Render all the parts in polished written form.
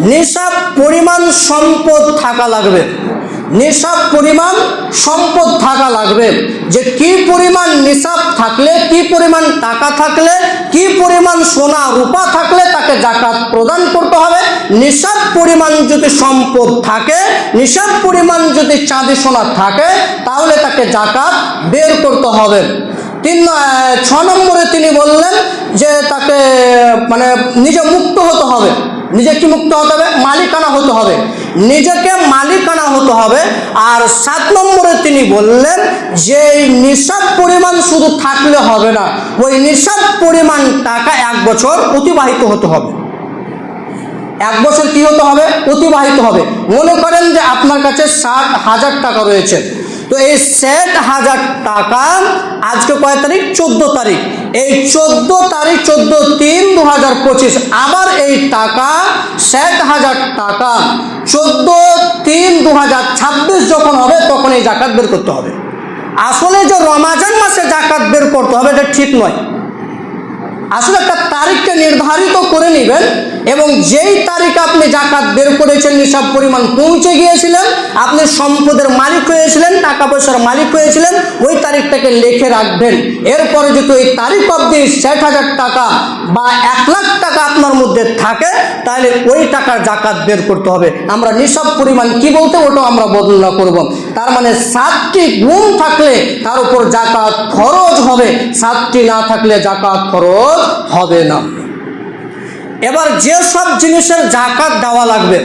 নিসাব পরিমাণ সম্পদ থাকা লাগবে। নিসাব পরিমাণ সম্পদ থাকা লাগবে, যে কি পরিমাণ নিসাব থাকলে, কি পরিমাণ টাকা থাকলে, কি পরিমাণ সোনা রূপা থাকলে তাকে জাকাত প্রদান করতে হবে। নিসাব পরিমাণ যদি সম্পদ থাকে, নিসাব পরিমাণ যদি চাঁদি সোনা থাকে, তাহলে তাকে জাকাত বের করতে হবে। 6 নম্বরে তিনি বললেন যে তাকে মানে নিজে মুক্ত হতে হবে। নিজে কি মুক্ত হতে হবে? মালিকানা হতে হবে, নিজেকে মালিকানা হতে হবে। আর 7 নম্বরে তিনি বললেন যে নিসাব পরিমাণ শুধু থাকলে হবে না, ওই নিসাব পরিমাণ টাকা 1 বছর অতিবাহিত হতে হবে। 1 বছর কি হতে হবে? অতিবাহিত হবে। মনে করেন যে আপনার কাছে 60,000 টাকা রয়েছে, তো এই 60,000 টাকা আজকে কয় তারিখ? 14 তারিখ। এই 14 তারিখ 14/3/2025 আবার এই টাকা 60,000 টাকা 14/3/2026 যখন হবে তখন এই জাকাত বের করতে হবে। আসলে যে রমাজান মাসে জাকাত বের করতে হবে এটা ঠিক নয়। আসলে একটা তারিখকে নির্ধারিত করে নেবেন এবং যেই তারিখে আপনি জাকাত বের করেছেন, নিসাব পরিমাণ পৌঁছে গিয়েছিলেন, আপনি সম্পদের মালিক হয়েছিলেন, টাকা পয়সার মালিক হয়েছিলেন, ওই তারিখটাকে লিখে রাখবেন। এরপরে যদি ওই তারিখ অবধি 60,000 টাকা বা 1 লাখ টাকা আপনার মধ্যে থাকে, তাহলে ওই টাকার জাকাত বের করতে হবে। আমরা নিসাব পরিমাণ কি বলতে ওটাও আমরা বর্ণনা করব। তার মানে 7টি গুণ থাকলে তার উপর জাকাত ফরজ হবে, 7টি না থাকলে জাকাত ফরজ হবে না। এবার যে সব জিনিসের জাকাত দেওয়া লাগবে,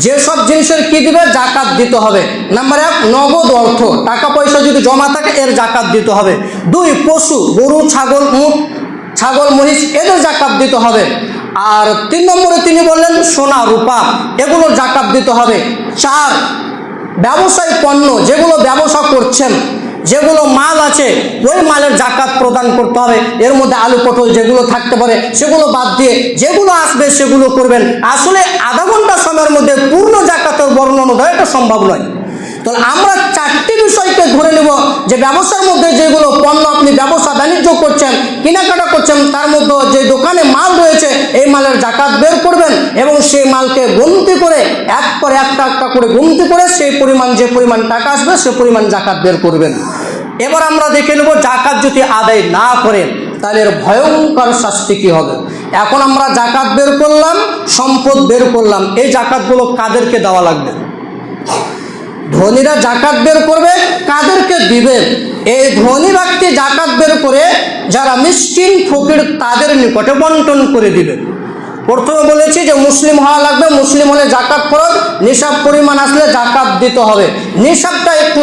যে সব জিনিসের কি দিবে? জাকাত দিতে হবে। নাম্বার 1 নগদ অর্থ, টাকা পয়সা যদি জমা থাকে এর জাকাত দিতে হবে। 2 পশু, গরু, ছাগল, উট, ছাগল, মহিষ, এদের জাকাত দিতে হবে। আর 3 নম্বরে তিনি বললেন সোনা রূপা, এগুলোর জাকাত দিতে হবে। 4 ব্যবসায়ী পণ্য, যেগুলো ব্যবসা করছেন, যেগুলো মাল আছে ওই মালের জাকাত প্রদান করতে হবে। এর মধ্যে আলু পটল যেগুলো থাকতে পারে সেগুলো বাদ দিয়ে যেগুলো আসবে সেগুলো করবেন। আসলে আধা ঘন্টা সময়ের মধ্যে পূর্ণ জাকাতের বর্ণনা দেওয়া এটা সম্ভব নয়। তো আমরা 4টি বিষয়কে ধরে নেব যে ব্যবসার মধ্যে যেগুলো পণ্য আপনি ব্যবসা বাণিজ্য করছেন, কেনাকাটা করছেন, তার মধ্যে যে দোকানে মাল রয়েছে এই মালের জাকাত বের করবেন এবং সেই মালকে গণতি করে এক পর একটা করে গণতি করে সেই পরিমাণ, যে পরিমাণ টাকা আসবে সে পরিমাণ জাকাত বের করবেন। এবার আমরা দেখে নেব জাকাত যদি আদায় না করেন তাহলে এর ভয়ঙ্কর শাস্তি কি হবে। এখন আমরা জাকাত বের করলাম, সম্পদ বের করলাম, এই জাকাতগুলো কাদেরকে দেওয়া লাগবে? ধনীরা জাকাত বের করবে, কাদেরকে দিবে? এই ধনী ব্যক্তি জাকাত বের করে যারা মিসকিন ফকির তাদের নিকটে বন্টন করে দিবে। প্রথমে বলেছি যে মুসলিম হওয়া লাগবে, মুসলিম হলে জাকাত ফরজ, নিসাব পরিমাণ আসলে জাকাত দিতে হবে। নিসাবটা একটু